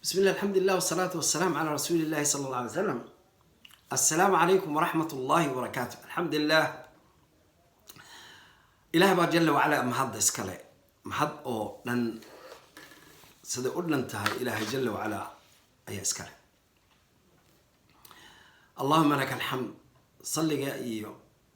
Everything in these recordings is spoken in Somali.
بسم الله الحمد لله والصلاة والسلام على رسول الله صلى الله عليه وسلم. السلام عليكم ورحمة الله وبركاته. الحمد لله إله با جل وعلا محض إسكالي محض أو لن سدقود لنتهي إله جل وعلا أي إسكالي. اللهم لك الحمد صلي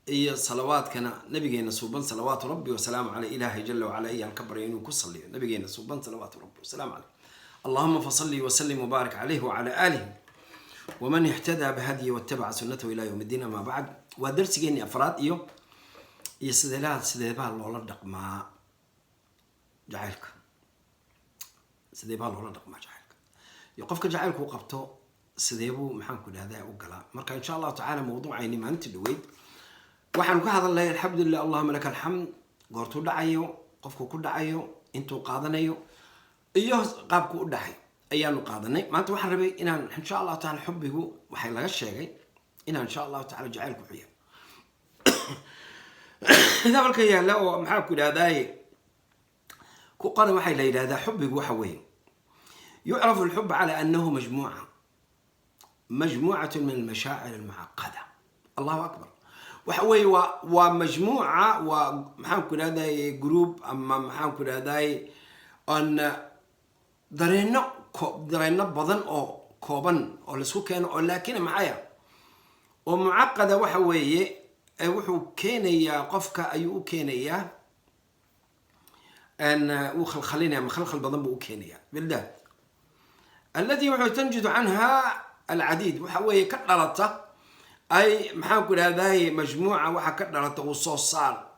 إيه صلوات كان نبينا سوبان صلوات ربي وسلام على إله جل وعلا إيه الكبر ينو كصلي نبينا سوبان صلوات ربي وسلام عليه. اللهم فصلي وسلم وبارك عليه وعلى آله ومن اهتدى بهديه واتبع سنته إلى يوم الدين. ما بعد ودرس جيني أفراد إيو يسدلات سدبال الله لدق ما جعلك سدبال الله لدق ما جعلك يقفك جعلك وقبته سديبو محنكو هذا وقلا مركا إن شاء الله تعالى موضوع عيني ما أنت دويد وحنك هذا الله الحمد لله اللهم لك الحمد قرتو دعيو قفكو كل دعيو انتو قادنيو iyo qaabku u dhaxay ayaanu qaadanay maanta waxaan rabay inaan insha Allah ta'ala xubbigu waxay laga sheegay inaan insha Allah ta'ala jacaylku xiyo ida markay yaala oo maxaa ku dhaaday ku qara waxay la yiraahdaa xubbigu waxa weey يعرف الحب على أنه مجموعة من المشاعر المعقدة. الله أكبر. وحوي ومجموعة ومحاول كل هذا جروب أما محاول كل هذا أن درينا بدن أو كوبن أو لسوكان أو لكن معايا ومعقدة وحوية وحو كينيا قفك أيو كينيا أن خلينا مخلخل بدن بو كينيا بالله الذي وحو تنجد عنها العديد وحوية كدرته أي محاكل هذه مجموعة وحا كدرته وصوص صار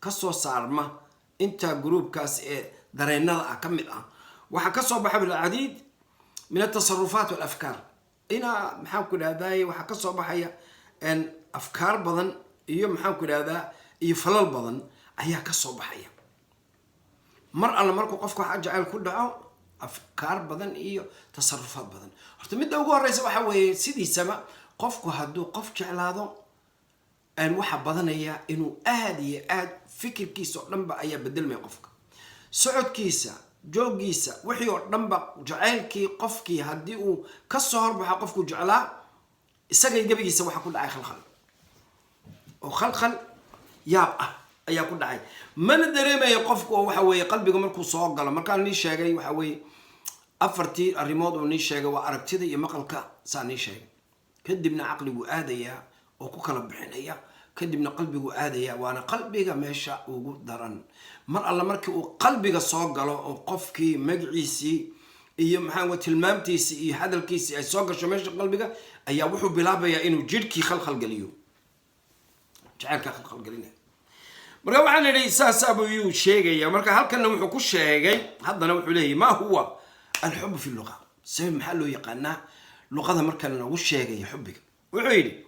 كصوص صار ما أنت جروب كاس درينا أكمل وحكسوا بحبل العديد من التصرفات والأفكار. هنا محاكل هذا وحكسوا بحيا أن أفكار بدن يوم محاكل هذا يفلل بدن أيها كسوا بحيا مرة لمركو قفكو حاجة على كل دعوة أفكار بدن إيو تصرفات بدن. احتمد أقول الرئيس وحوي سيدي السماء قفكو هدو قفك على هذا أن وحب بدن هي إنه آد فكر كيسو لنبا أيها بدل ما يقفك سعود كيسا جو كيسا وحيو لنبا جعالكي قفكي هديو كالصهر بحا قفكو جعلا إساقي قبي كيسا وحا كل عاي خلخل وخلخل يابقى أيها كل عاي من الدريمة يقفكو وحاوي قلبي مركو صوق قال مركان ني شاقي وحاوي أفرتي الريموت وني شاقي وأركتي دي مقلقا ساني شاقي كدبنا عقلي وآديا وكوكلا بحنيا كدبنا قلبي وآديا وانا قلبي ماشا وقدران مر الله مركي وقلبي صوق قال وقفكي مقعيسي إيه محاوة المامتيسي إيه هذا الكيسي أي صوق شماشا قلبي أي وحو بلابيا إنو جيركي خلخل قليو جعلك خلخل قلينا مركا وحنا لي ساسابو يو شيغي مركا هل كان وحو كل شيغي هذا نوحو ليه ما هو الحب في اللغة سيب محله يقنا لغة مركا نوحو شيغي حبك وعيدي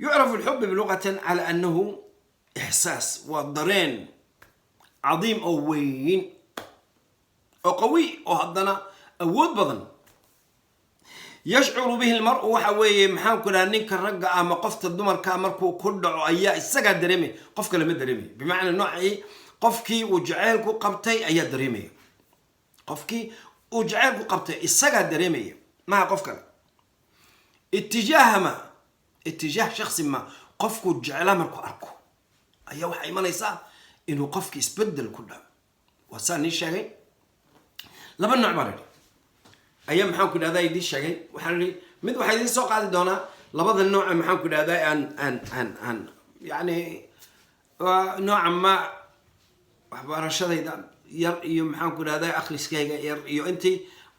يعرف الحب بلغة على أنه إحساس والضرين عظيم أو وين أو قوي أو هدنا أود بضن يشعر به المرء وحوي محاكل أنك الرجع أما قفت الدمر كامركو كله أيا السجع دريمي قفك لم دريمي بمعنى نوعي قفكي وجعلكو قبتي أيا دريمي قفكي وجعلكو قبتي السجع دريمي ما قفك اتجاه شخص ما قفكو جعله مركو أركو أيا وحي ما ليسا إنه قفك يسبدل كله وصاني شيء لبنا عبارة أيام محاكل هذا يدي شيء وحنري مد واحد يسوق على دونا لبض النوع محاكل هذا أن يعني نوع ما عبارة شديدة يوم محاكل هذا أخلص كي أنت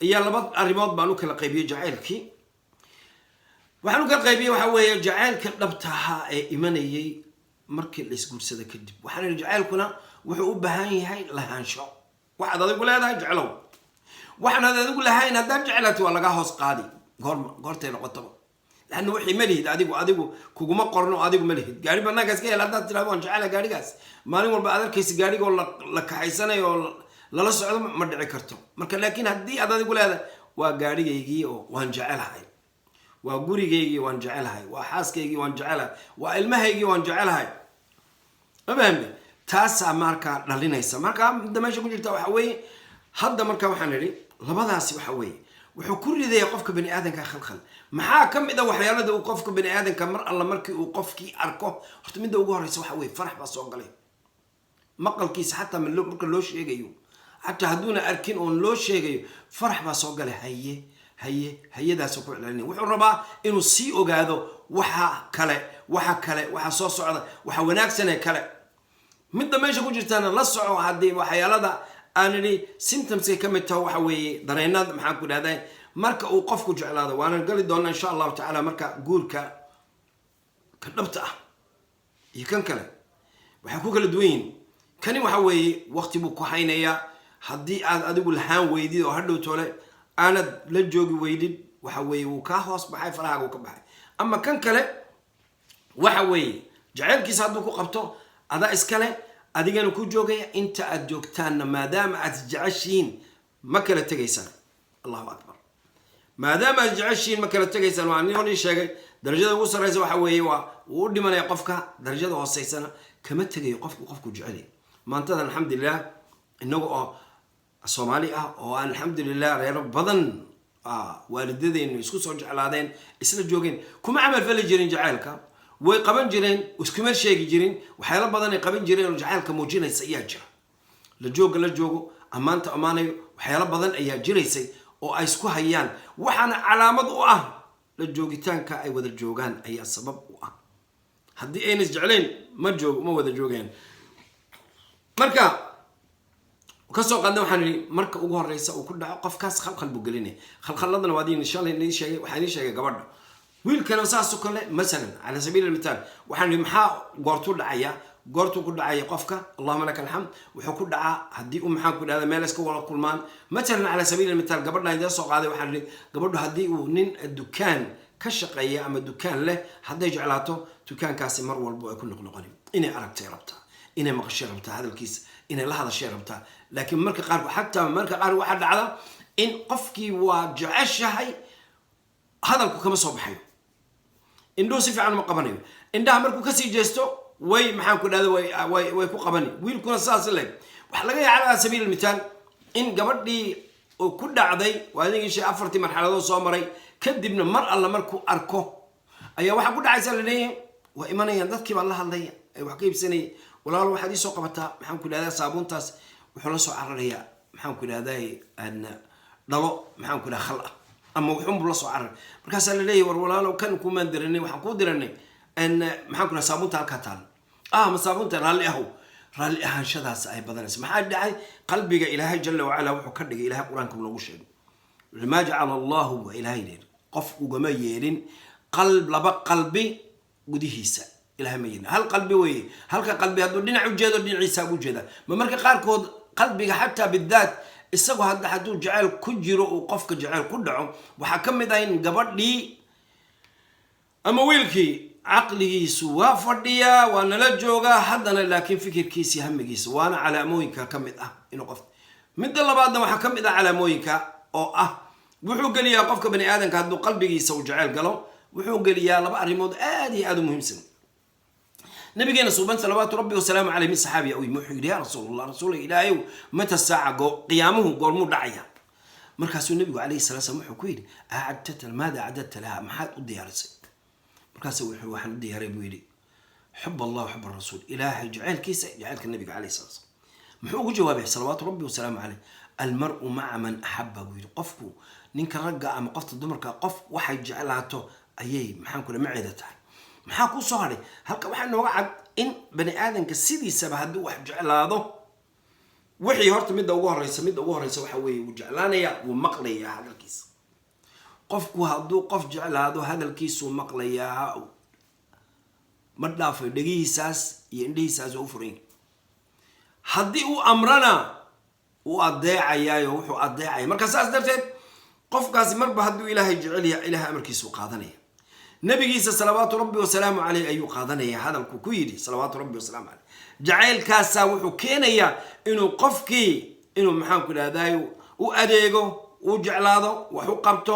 يا لبض الرماد بالوك القيبي جعلك وحنو قلبي وحوي جعلك لبتها إيمانية مركل الإسقور سذا كذب وحنا جعلكنا وحقوق بهاي هاي لهانشوا واحد هذا يقول هذا جعلوا وحنا هذا يقول هاي هذا جعلته ولا جاهز قادي قرتين قطبه لأنه وحي ملهد أديكو كوجما قرنوا أديكو ملهد قاري بنا كاس كي لا تتلعبون جعله قاري كاس ما نقول بعد كيس قاري ولا لك حيسنا ولا لا صعد ما دعي كرتو لكن هدي هذا يقول هذا وقاري يجي وانجعلها هاي وقوري يجي وانجعلها هاي وحاس يجي وانجعلها وعلمها يجي وانجعلها فهمني تاسع ماركا لالينيسا ماركا دمشق جرتا waxa way hadda marka waxaan niri labadaasi waxa way wuxuu ku ridaya qofka bani aadanka khalkhal maxaa ka mid ah waxyaalada uu qofka bani aadanka mar alla markii uu qofkii arko horta midda ugu horeysa waxa weeye farax baa soo galay maqalkiisa xataa marka loo sheegayo xataa hadduuna arkin oon loo sheegayo farax baa soo galay hayadaasoo ku celcelinaya wuxuu rabaa inuu sii ogaado waxa kale waxa soo socda waxa wanaagsan ee kale midda meesha ku jirtaana la soco haddii waxyaalada aan idhi symptomska ka mid taho waxa weeye dareenada maxaan ku dhahday marka uu qofku jeclaado waana gali doonaa insha allahu tacaala marka guurka ka dhabta ah iyo kan kale waxay ku kala duwan yihiin kani waxa weeye waqti buu ku haynayaa haddii aad adigu lahaan weydid oo hadhow tole aanad la joogi weydid waxa weeye wuu kaa hoos baxay farahaaga uu ka baxay ama kan kale waxa weeye jaceylkiisa hadduu ku qabto adaa iskale adigana ku joogaya inta aad joogtaanna maadaama aad jeceshiin ma kala tegaysaan allahu akbar maadaama aad jeceshiin ma kala tegaysaan waa nin sheegay darajada ugu sarreysa waxa weeye waa uu u dhimanaya qofka darajada hooseysana kama tegayo qofku jecelay maantada alxamdulilah inaga oo soomaali ah oo alxamdulilah reero badan waalidadeenu isku soo jeclaadeen isla joogeen kuma camal fali jirin jacaylka way qaban jireen iskuma sheegi jirin waxyaalo badan ay qaban jireen oo jacaylka muujinaysa ayaa jira la joogo ammaanta ammaanayo waxyaalo badan ayaa jiraysay oo ay isku hayaan waxaana calaamad u ah la joogitaanka ay wada joogaan ayaa sabab u ah haddii ayna isjeclayn ma wada joogeen marka kasoo qaadna waxaan idhi marka ugu horeysa uu ku dhaco qofkaas khalkhal buu gelinaya khalkhaladana waa diin shalay nii sheegay waxaa nii sheegay gabadha wiilkana saas oo kale masalan cala sabiil almithaal waxaan idhi maxaa goortuu ku dhacaya qofka allahuma laka alxamd wuxuu ku dhacaa haddii uu maxaan ku dhahda meel iska wada kulmaan masalan cala sabiil almithaal gabadhan idin soo qaaday waxaan idhi gabadhu haddii uu nin dukaan ka shaqeeya ama dukaan leh hadday jeclaato dukaankaasi mar walba ay ku noqnoqonin inay aragtay rabtaa inay maqashay rabtaa hadalkiisa inay la hadashay rabtaa laakiin marka qaar xataa marka qaar waxaa dhacda in qofkii waa jeceshahay hadalku kama soo baxayo indhuhu si fiican ma qabanayo indhaha markuu kasii jeesto way maxaan ku dhahda way ku qabani wiilkuna saas leeg waxa laga yaabaa cala sabiil almithaal in gabadhii oo ku dhacday waa adigii 4 marxaladood soo maray kadibna mar alla markuu arko ayaa waxa ku dhacaysa la leeyahay waa imanayaan dadkii baa la hadlaya ay wax ka iibsanayay walaal waxaad ii soo qabataa maxaan ku dhahdaa saabuuntaas wuxuu la soo cararayaa maxaan ku dhahdaa dhalo maxaan ku dhahdaa khal ah ama wuxuu la soo carar markaas la leeyahay war walaalow kan ku maan diranay waxaan ku diranay maxaan ku dhahdaa saabuunta halka taal ma saabuunta raalli ahaanshadaas ay badanaysa maxaa dhacay qalbiga ilaahay jalla wa ala wuxuu ka dhigay ilaahay quraanka lagu sheegay ma ja'ala Allahu wa ilaahay qof ugama yeelin laba qalbi gudihiisa ilaahay ma yeelin hal qalbi weeye halka qalbi hadduu dhinac u jeedo dhinaciisa u jeeda ma marka qaarkood qalbiga xataa bidaat isagoo hadduu jacayl ku jiro uu qofka jacayl ku dhaco waxaa ka mid ah in gabadhii ama wiilkii caqligiisu waa fadhiyaa waa nala joogaa haddana laakiin fikirkiisa hamigiisa waana calaamooyinka ka mid ah inuu qof midda labaadna waxaa ka mid ah calaamooyinka oo ah wuxuu geliyaa qofka bani aadanka hadduu qalbigiisa uu jacayl galo wuxuu geliyaa laba arrimood aad iyo aad u muhiimsan nabigeena suuban salawaatu rabbi wasalaamu calayhi min saxaabiya u yimi wuxuu yidhi yaa rasuulallah rasuul ilaahay mata saaca qiyaamuhu goormuu dhacaya markaasuu nabigu calayhi salaatu salaam wuxuu ku yidhi maada acdadta laha maxaad u diyaarisay markaasuu wuxuu waxaan u diyaaray buu yidhi xub allah xub rasuul ilaahay jacaylkiisa jacaylka nabiga calayhi salaatu salaam muxuu ugu jawaabay salawaatu rabbi wasalaamu calayhi almar'u maca man axabba buu yidhi qofku ninka ragga ama qofta dumarka qof waxay jeclaato ayay maxaan ku maceeda tahay maxaa ku soo hadhay halka waxaa nooga cad in bani aadanka sidiisaba hadduu wax jeclaado wixii horta midda ugu horeysa waxa weeye wuu jeclaanayaa wuu maqlayaa hadalkiisa qofku hadduu qof jeclaado hadalkiisuu maqlayaa ma dhaafay dhegihiisaas iyo indhihiisaas oo u furan haddii uu amrana uu adeecayaayo wuxuu adeecaya marka saas darteed qofkaasi marba hadduu ilaahay jecel yahay ilaahay amarkiisuu qaadanaya nabigiisa salawaatu rabbi wasalaamu calayh ayuu qaadanaya hadalku ku yidhi salawaatu rabbi wasalaamu calayh jacaylkaasaa wuxuu keenayaa inuu qofkii inuu maxaan ku dhahdaay u adeego u jeclaado wax u qabto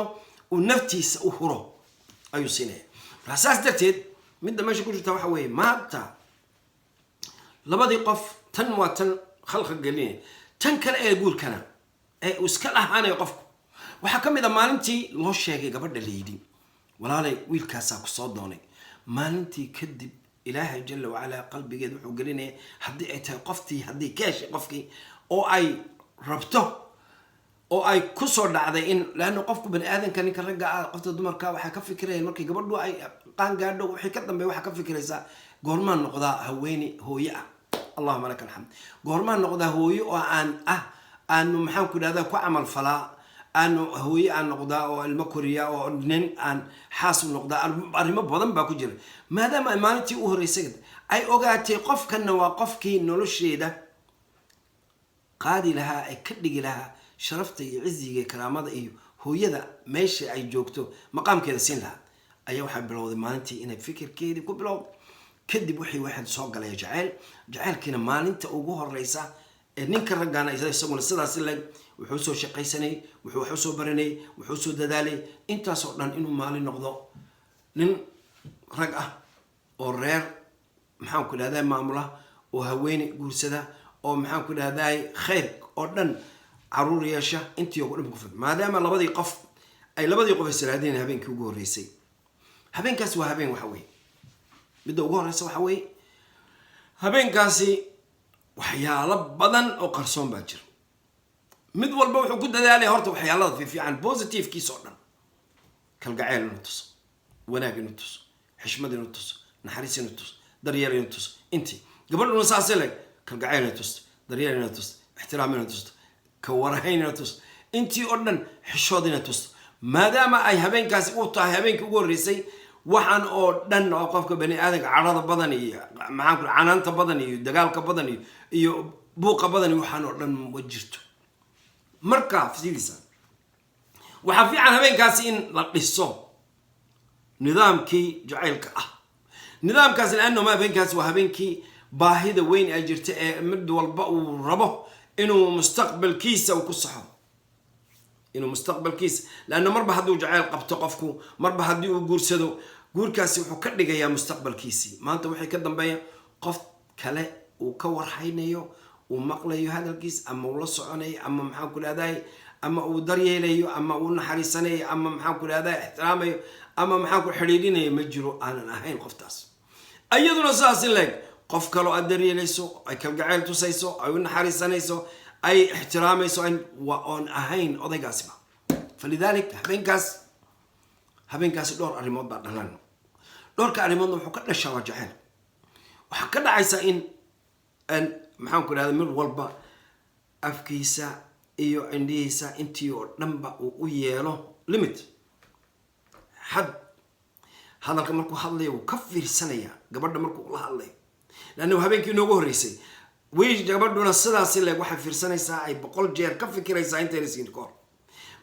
uu naftiisa u huro ayuu siinaya marka saas darteed midda meesha ku jirta waxa weeye maanta labadii qof tan waa tan khalqa gelinaya tan kale ee guurkana ee uu iska dhahaanayo qofku waxaa ka mid a maalintii loo sheegay gabadha layidhi walaalay wiilkaasaa ku soo doonay maalintii kadib ilaahay jalla wacalaa qalbigeed wuxuu gelinaya haddii ay tahay qoftii haddii ka heshay qofkii oo ay rabto oo ay ku soo dhacday in laana qofku bani aadanka ninka ragga ah qofta dumarka waxay ka fikirayaan markii gabadhu ay qaan gaadho wixii ka dambeeya waxaa ka fikiraysaa goormaan noqdaa haweeni hooye ah allahuma laka alxamd goormaan noqdaa hooye oo aanu maxaan ku idhahdaa ku camal falaa aanu hooye aan noqdaa oo ilmo koriya oo nin aan xaas u noqdaa arrimo badan baa ku jira maadaama ay maalintii u horreysay ay ogaatay qofkanna waa qofkii nolosheeda qaadi lahaa ay ka dhigi lahaa sharafta iyo ciziga iyo karaamada iyo hooyada meesha ay joogto maqaamkeeda siin lahaa ayaa waxay bilowday maalintii inay fikirkeedii ku bilowdo kadib wixii waxaad soo galay jacaylkiina maalinta ugu horeysa ee ninka raggaana isaguna sidaas leg wuxuu soo shaqaysanay wuxuu wax soo baranay wuxuu soo dadaalay intaas oo dhan inuu maalin noqdo nin rag ah oo reer maxaan ku dhahdaa maamula oo haweene guursada oo maxaan ku dhahdaa khayr oo dhan caruur yeesha intii ugu dhan ku fid maadaama labadii qof israadeen habeenkii ugu horeysay habeenkaas waa habeen waxa weeye midda ugu horeysa waxa weeye habeenkaasi waxyaalo badan oo qarsoon baa jira mid walba wuxuu ku dadaalay horta waxyaalada fiican positivekiisa oo dhan kalgacayl inuu tuso wanaag inuu tuso xishmad inuu tuso naxariis inuu tuso daryeel inuu tuso intii gabadhuna saasay leg kalgacayl inuu tuso daryeel inuu tuso ixtiraam inuu tuso ka warhayn inuu tuso intii oo dhan xishood inuu tuso maadaama ay habeenkaasi u tahay habeenkii ugu horreysay waxaan oo dhan oo qofka bani aadanka carada badan iyo maxaan ku canaanta badan iyo dagaalka badan iyo buuqa badan iyo waxaan oo dhan ma jirto marka fiilisa waxa fiican habeenkaasi in la dhiso nidaamkii jacaylka ah nidaamkaasi laanno habeenkaasi waa habeenkii baahida weyn ay jirta ee mid walba uu rabo inuu mustaqbalkiisa uu ku saxo inuu mustaqbalkiisa laanno marba hadduu jacayl qabto qofku marba haddii uu guursado guurkaasi wuxuu ka dhigayaa mustaqbalkiisii maanta waxay ka dambeeya qof kale uu ka warhaynayo uu maqlayo hadalkiis ama uu la soconayo ama maxaan ku dhahdaa ama uu daryeelayo ama uu naxariisanayo ama maxaan ku dhahdaa ixtiraamayo ama maxaan ku xidhiidhinayo ma jiro aanan ahayn qoftaas ayaduna saas in leeg qof kaloo aad daryeelayso ay kalgacayl tusayso ay u naxariisanayso ay ixtiraamayso oon ahayn odaygaasiba falidalik habeenkaasi dhowr arrimood baa dhalan dhowrka arrimoodna wuxuu ka dhashaa waa jacayl waxaa ka dhacaysa in maxaan ku idhahda mid walba afkiisa iyo cindhihiisa intii oo dhanba uu u yeelo limit xad hadalka markuu hadlayo wuu ka fiirsanaya gabadha markuu la hadlayo laanna habeenkii inoogu horreysay gabadhuna sidaasi leeg waxay fiirsanaysaa ay 100 jeer ka fikiraysaa intayna siin kahor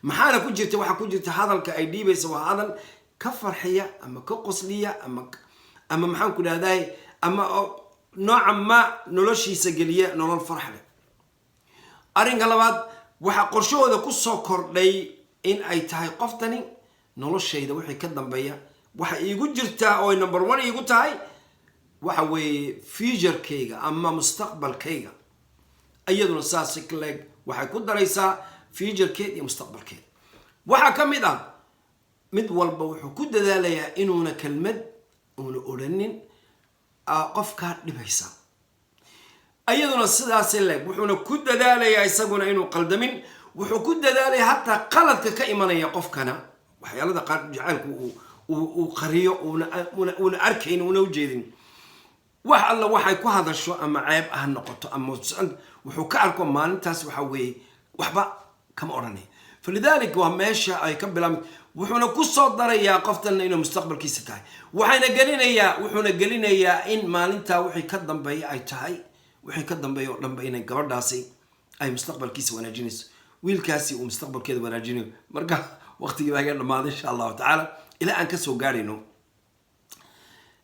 maxaana ku jirta waxaa ku jirta hadalka ay dhiibaysa waa hadal ka farxiya ama ka qosliya ama maxaan ku dhahdaa ama nooca ma noloshiisa geliya nolol farx leh arrinka labaad waxaa qorshahooda ku soo kordhay in ay tahay qoftani noloshayda wixii ka dambeeya waxa iigu jirtaa oo number 1 iigu tahay waxa weeye future-kayga ama mustaqbalkayga ayaduna saas leeg waxay ku daraysaa future-keed iyo mustaqbalkeed waxaa ka mid ah mid walba wuxuu ku dadaalayaa inuuna kelmad uuna odhanin qofkaa dhibaysa ayaduna sidaas leeg wuxuuna ku dadaalayaa isaguna inuu qaldamin wuxuu ku dadaalayaa hataa qaladka ka imanaya qofkana waxyaalada qaar jacaylku uu qariyo uuna arkayn uuna ujeedin wax alla waxay ku hadasho ama ceeb ah noqoto ama wuxuu ka arko maalintaas waxa weeye waxba kama odhanay falidalik waa meesha ay ka bilaabmay wuxuuna ku soo darayaa qoftan inuu mustaqbalkiisa tahay wuxuuna gelinayaa in maalintaa wixii ka dambeeya ay tahay wixii ka dambeeya oo dhanba inay gabadhaasi ay mustaqbalkiisa wanaajinayso wiilkaasi uu mustaqbalkeeda wanaajinayo marka waqtigii baa iga dhamaaday insha allahu tacaala ilaa aan kasoo gaarayno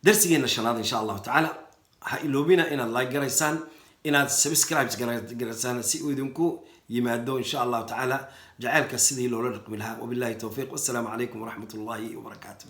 darsigeena shanaad insha allahu tacaala ha iloobina inaad like garaysaan inaad subscribe garaysaan si uu idinku yimaado insha allahu tacaala jacaylka sidii loola dhaqmi lahaa wabillahi tawfiiq wassalaamu calaykum waraxmat ullaahi wabarakaatuh